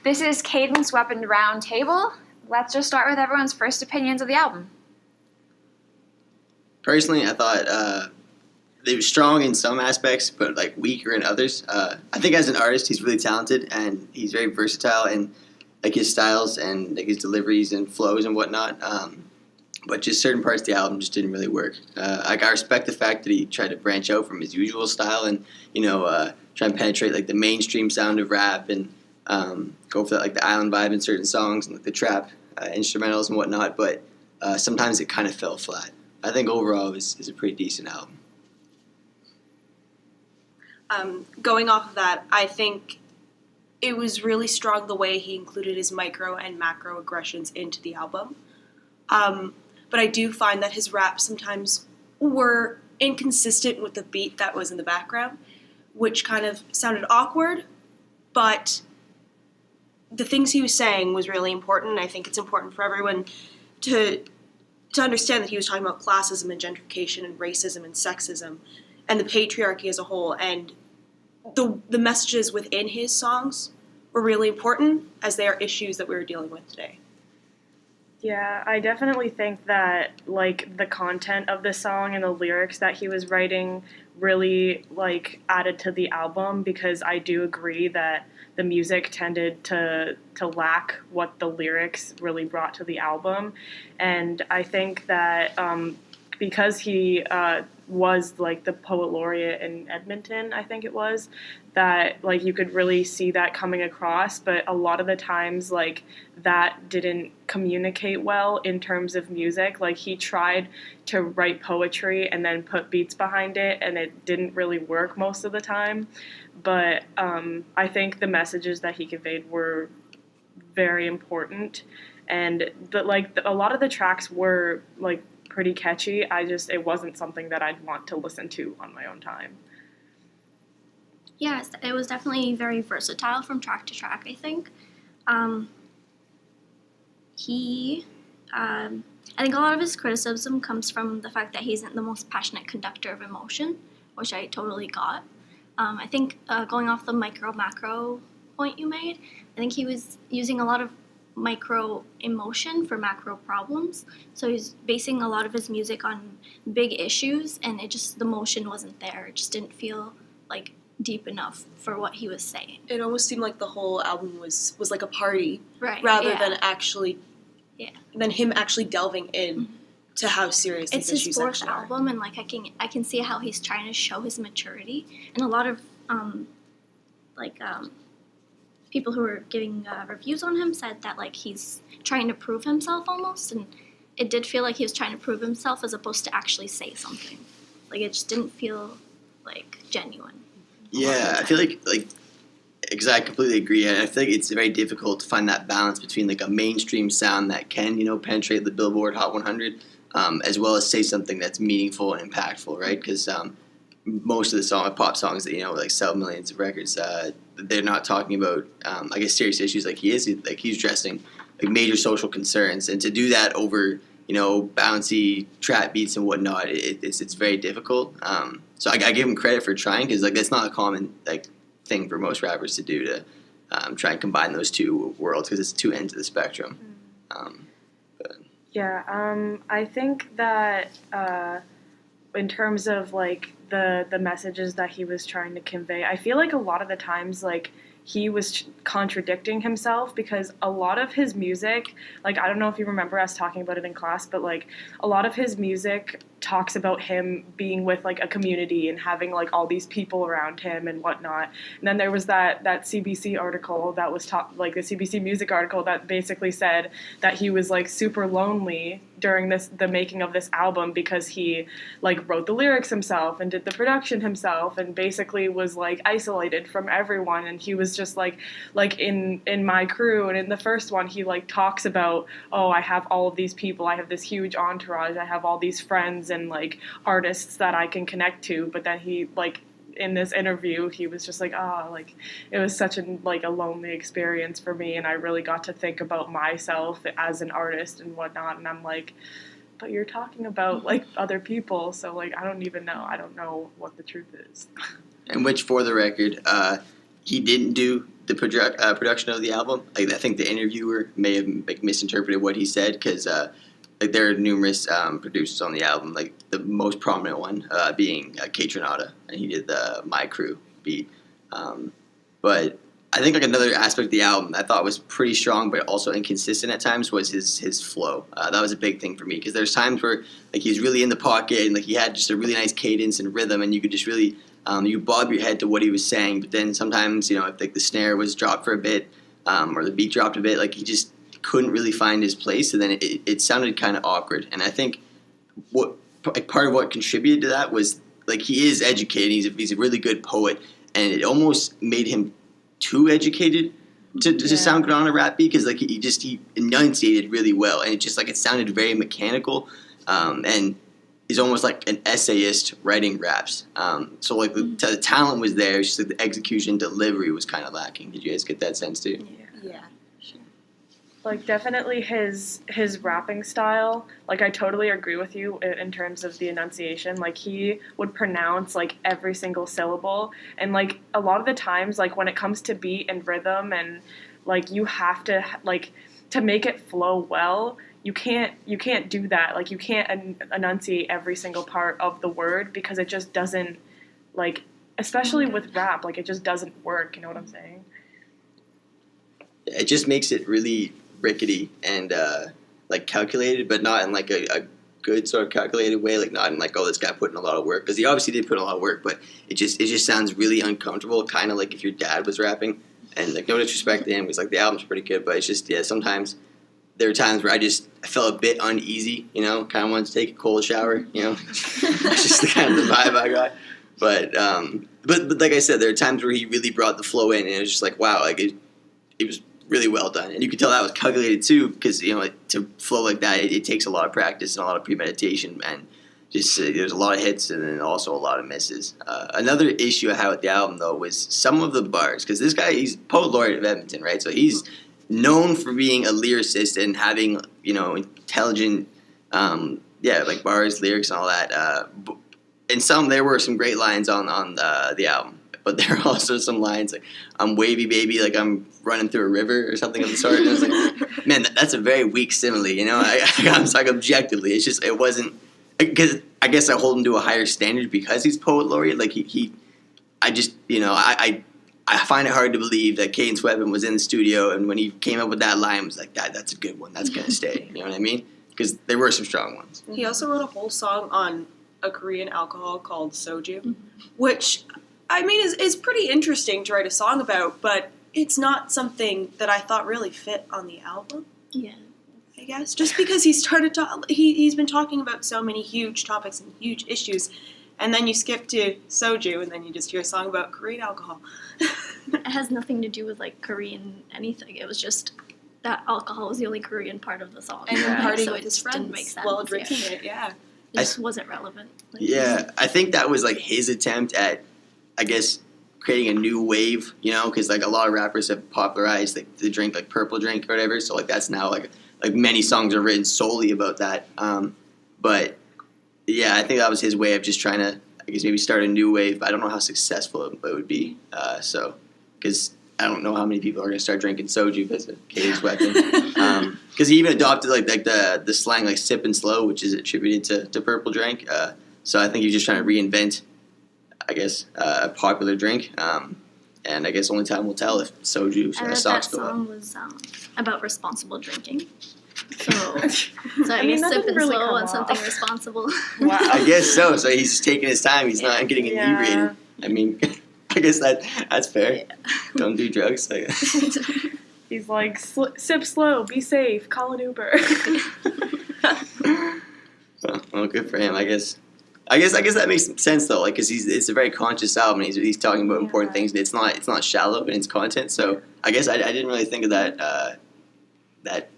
This is Cadence Weapon Roundtable. Let's just start with everyone's first opinions of the album. Personally, I thought they were strong in some aspects, but like weaker in others. I think as an artist, he's really talented and he's very versatile in like his styles and like his deliveries and flows and whatnot. But just certain parts of the album just didn't really work. Like I respect the fact that he tried to branch out from his usual style and try and penetrate like the mainstream sound of rap and go for that, like the island vibe in certain songs and like the trap instrumentals and whatnot. But sometimes it kind of fell flat. I think overall it was a pretty decent album. Going off of that, I think it was really strong the way he included his micro and macro aggressions into the album. But I do find that his raps sometimes were inconsistent with the beat that was in the background, which kind of sounded awkward, but the things he was saying was really important. I think it's important for everyone to understand that he was talking about classism and gentrification and racism and sexism and the patriarchy as a whole, and the messages within his songs were really important as they are issues that we were dealing with today. Yeah, I definitely think that like the content of the song and the lyrics that he was writing really like added to the album, because I do agree that the music tended to lack what the lyrics really brought to the album. And I think that because he was like the poet laureate in Edmonton, I think it was, that like you could really see that coming across, but a lot of the times like that didn't communicate well in terms of music. Like he tried to write poetry and then put beats behind it, and it didn't really work most of the time. But I think the messages that he conveyed were very important, and a lot of the tracks were like pretty catchy. It wasn't something that I'd want to listen to on my own time. Yes, it was definitely very versatile from track to track, I think. I think a lot of his criticism comes from the fact that he isn't the most passionate conductor of emotion, which I totally got. I think going off the micro-macro point you made, I think he was using a lot of micro emotion for macro problems. So he's basing a lot of his music on big issues, and the emotion wasn't there. It just didn't feel like deep enough for what he was saying. It almost seemed like the whole album was like a party, right? Rather yeah. than him actually delving in to how serious these issues It's his fourth actually album, and like I can see how he's trying to show his maturity. And a lot of people who were giving reviews on him said that like he's trying to prove himself almost, and it did feel like he was trying to prove himself as opposed to actually say something. Like it just didn't feel like genuine. Yeah, I feel like because I completely agree. And I feel like it's very difficult to find that balance between like a mainstream sound that can penetrate the Billboard Hot 100, as well as say something that's meaningful and impactful, right? Because most of the pop songs that like sell millions of records, they're not talking about I guess serious issues like he is. Like he's addressing like major social concerns, and to do that over bouncy trap beats and whatnot, it's very difficult. So I give him credit for trying, because like that's not a common like thing for most rappers to do, to try and combine those two worlds, because it's two ends of the spectrum. I think that in terms of like the messages that he was trying to convey, I feel like a lot of the times like he was contradicting himself, because a lot of his music, like I don't know if you remember us talking about it in class, but like a lot of his music talks about him being with like a community and having like all these people around him and whatnot. And then there was that CBC article that was the CBC Music article that basically said that he was like super lonely during the making of this album, because he like wrote the lyrics himself and did the production himself and basically was like isolated from everyone. And he was just like in My Crew, and in the first one he like talks about, oh, I have all of these people, I have this huge entourage, I have all these friends and like artists that I can connect to. But then he like in this interview he was just like, like it was such a lonely experience for me, and I really got to think about myself as an artist and whatnot. And I'm like, but you're talking about like other people, so like I don't know what the truth is. And which, for the record, he didn't do the production of the album. Like I think the interviewer may have like misinterpreted what he said because like there are numerous producers on the album. Like the most prominent one being Cadence, and he did the My Crew beat. But I think like another aspect of the album I thought was pretty strong, but also inconsistent at times was his flow. That was a big thing for me because there's times where like he's really in the pocket and like he had just a really nice cadence and rhythm, and you could just really you bob your head to what he was saying. But then sometimes if like the snare was dropped for a bit or the beat dropped a bit, like he just couldn't really find his place, and then it sounded kind of awkward. And I think what like part of what contributed to that was like he is educated. He's a really good poet, and it almost made him too educated to sound good on a rap beat because like he enunciated really well, and it sounded very mechanical, and he's almost like an essayist writing raps. So like the talent was there, it's just like the execution delivery was kind of lacking. Did you guys get that sense too? Yeah, sure. Like, definitely his rapping style, like, I totally agree with you in terms of the enunciation. Like, he would pronounce, like, every single syllable. And, like, a lot of the times, like, when it comes to beat and rhythm and, like, you have to, like, to make it flow well, you can't do that. Like, you can't enunciate every single part of the word because it just doesn't, like, especially with rap, like, it just doesn't work. You know what I'm saying? It just makes it really rickety and like calculated, but not in like a good sort of calculated way. Like not in like, oh, this guy put in a lot of work, because he obviously did put in a lot of work, but it just sounds really uncomfortable, kind of like if your dad was rapping. And like no disrespect to him, because like the album's pretty good, but it's just sometimes there were times where I felt a bit uneasy, kind of wanted to take a cold shower, That's just the kind of the vibe I got. But like I said, there are times where he really brought the flow in, and it was just like, wow, like it was really well done. And you could tell that was calculated too, because to flow like that, it takes a lot of practice and a lot of premeditation, and just there's a lot of hits and then also a lot of misses. Another issue I had with the album though was some of the bars, because this guy, he's poet laureate of Edmonton, right? So he's known for being a lyricist and having intelligent like bars, lyrics, and all that. And there were some great lines on the album. But there are also some lines like, I'm wavy baby, like I'm running through a river or something of the sort. And I was like, man, that's a very weak simile, I'm like, objectively, it's just, it wasn't, because I guess I hold him to a higher standard because he's poet laureate. Like I find it hard to believe that Cadence Weapon was in the studio, and when he came up with that line, I was like, that's a good one, that's going to stay, you know what I mean? Because there were some strong ones. He also wrote a whole song on a Korean alcohol called soju, which I mean is pretty interesting to write a song about, but it's not something that I thought really fit on the album. Yeah. I guess just because he's been talking about so many huge topics and huge issues, and then you skip to soju, and then you just hear a song about Korean alcohol. It has nothing to do with like Korean anything. It was just that alcohol was the only Korean part of the song. And then partying so with it his just friends didn't make sense. while drinking it, yeah. It just wasn't relevant. Like, I think that was like his attempt at, I guess, creating a new wave, because like a lot of rappers have popularized like the drink, like purple drink or whatever. So like that's now like many songs are written solely about that. But yeah, I think that was his way of just trying to, I guess, maybe start a new wave. But I don't know how successful it would be. Because I don't know how many people are going to start drinking soju because of Cadence Weapon. Because he even adopted like the slang like sip and slow, which is attributed to purple drink. So I think he's just trying to reinvent, I guess, a popular drink. And I guess only time will tell if soju I read stocks that go up. song was about responsible drinking. So I mean, mean, that sip doesn't and really slow come on something off. responsible. Wow. I guess so. So he's taking his time. He's not getting inebriated. I mean, I guess that's fair. Yeah. Don't do drugs. He's like, sip slow, be safe, call an Uber. Well, good for him. I guess that makes sense though. Like, because it's a very conscious album. And he's talking about important things. It's not shallow in its content. So I guess I didn't really think of that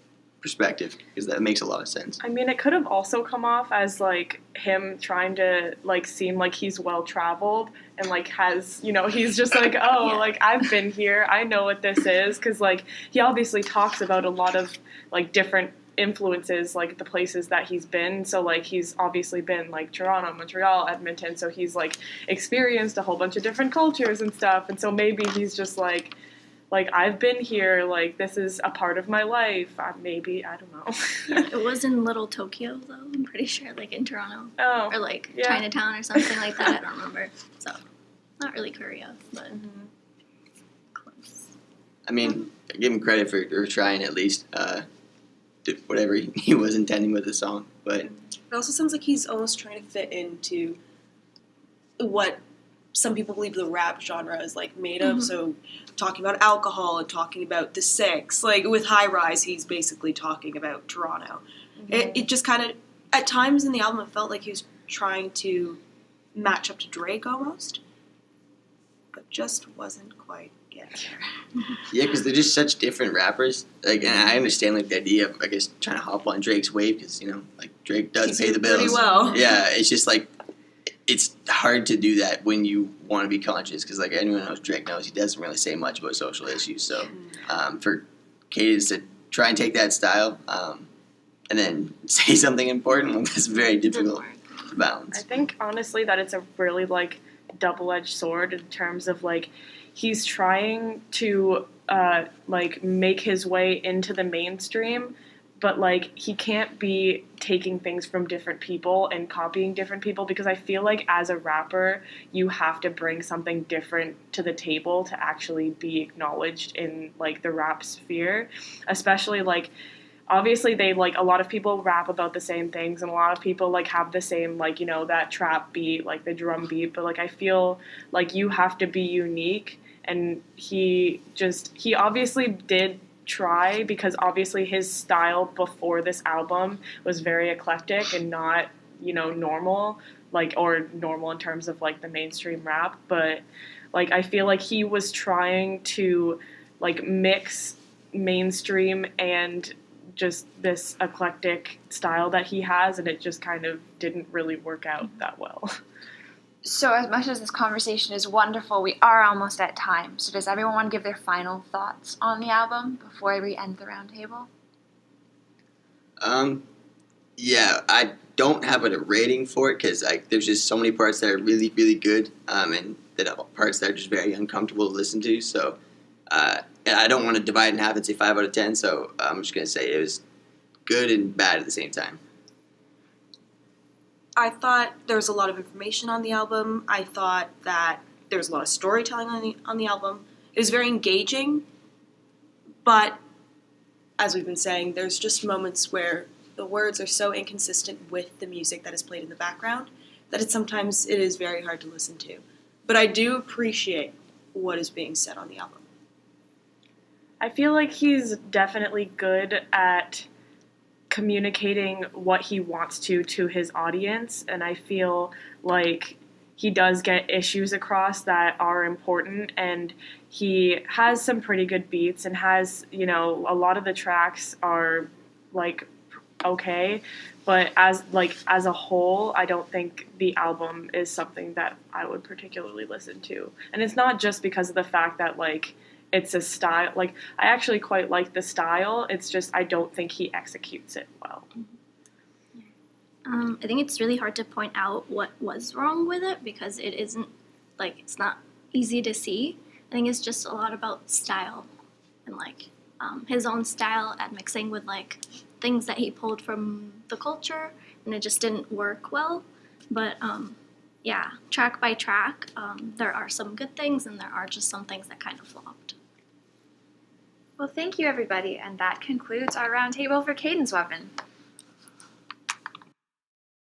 perspective, because that makes a lot of sense. I mean, it could have also come off as like him trying to like seem like he's well traveled and like has, he's just like, oh, like I've been here, I know what this is, because like he obviously talks about a lot of like different influences, like the places that he's been. So like he's obviously been like Toronto, Montreal, Edmonton, so he's like experienced a whole bunch of different cultures and stuff, and so maybe he's just like like, I've been here, like, this is a part of my life. Maybe, I don't know. It was in Little Tokyo, though, I'm pretty sure, like in Toronto. Oh. Or like Yeah. Chinatown or something like that, I don't remember. So, not really Korea, but close. I mean, give him credit for trying at least did whatever he was intending with the song. But It also sounds like he's almost trying to fit into what some people believe the rap genre is like made of. Mhm. So talking about alcohol and talking about the six. Like with High Rise, he's basically talking about Toronto. It just kind of, at times in the album, it felt like he was trying to match up to Drake almost, but just wasn't quite getting there. yeah, because they're just such different rappers. Like, and I understand like the idea of, I guess, trying to hop on Drake's wave because like Drake does He's pay the doing pretty bills. well. Yeah, it's just like it's hard to do that when you want to be conscious because like anyone knows Drake knows he doesn't really say much about social issues. So for Cadence to try and take that style and then say something important, like, that's very difficult to balance. I think honestly that it's a really like double-edged sword in terms of like he's trying to like make his way into the mainstream, but like he can't be taking things from different people and copying different people because I feel like as a rapper you have to bring something different to the table to actually be acknowledged in like the rap sphere, especially like obviously they like a lot of people rap about the same things and a lot of people like have the same like, you know, that trap beat, like the drum beat, but like I feel like you have to be unique, and he obviously did try because obviously his style before this album was very eclectic and not, you know, normal, like, or normal in terms of like the mainstream rap, but like I feel like he was trying to like mix mainstream and just this eclectic style that he has, and it just kind of didn't really work out that well. So as much as this conversation is wonderful, we are almost at time. So does everyone want to give their final thoughts on the album before we end the roundtable? Yeah, I don't have a rating for it because there's just so many parts that are really, really good, and that parts that are just very uncomfortable to listen to. So, and I don't want to divide in half and say 5 out of 10. So I'm just gonna say it was good and bad at the same time. I thought there was a lot of information on the album. I thought that there was a lot of storytelling on the album. It was very engaging, but as we've been saying, there's just moments where the words are so inconsistent with the music that is played in the background that sometimes it is very hard to listen to. But I do appreciate what is being said on the album. I feel like he's definitely good at communicating what he wants to his audience, and I feel like he does get issues across that are important, and he has some pretty good beats and has, you know, a lot of the tracks are like okay, but as a whole I don't think the album is something that I would particularly listen to. And it's not just because of the fact that like it's a style, like I actually quite like the style, it's just I don't think he executes it well. I think it's really hard to point out what was wrong with it because it isn't, like, it's not easy to see. I think it's just a lot about style and like his own style at mixing with like things that he pulled from the culture, and it just didn't work well. But yeah, track by track, there are some good things and there are just some things that kind of flopped. Well, thank you, everybody, and that concludes our roundtable for Cadence Weapon.